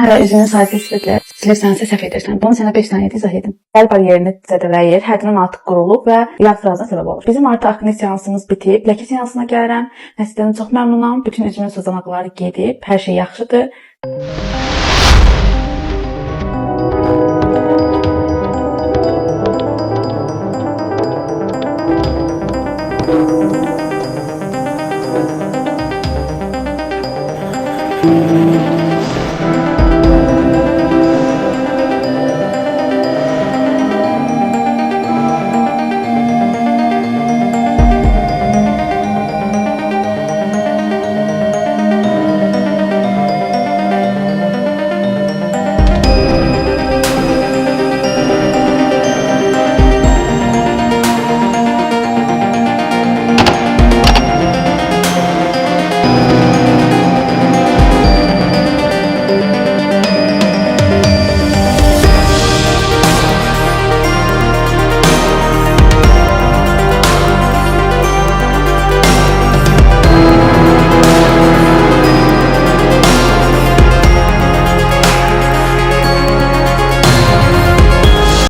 hələ üzünün sayı silirsənsə səhv edirsən. Bunu sənə 5 saniyədə izah edim. Bəl baryerini zədələyir, həddindən artıq qurulub və yağ ifrazına səbəb olur. Bizim artıq akne seansımız bitib. Ləkə seansına gəlirəm. Nəticədən çox məmnunam. Bütün üzümün sızanaqları gedib. Hər şey yaxşıdır.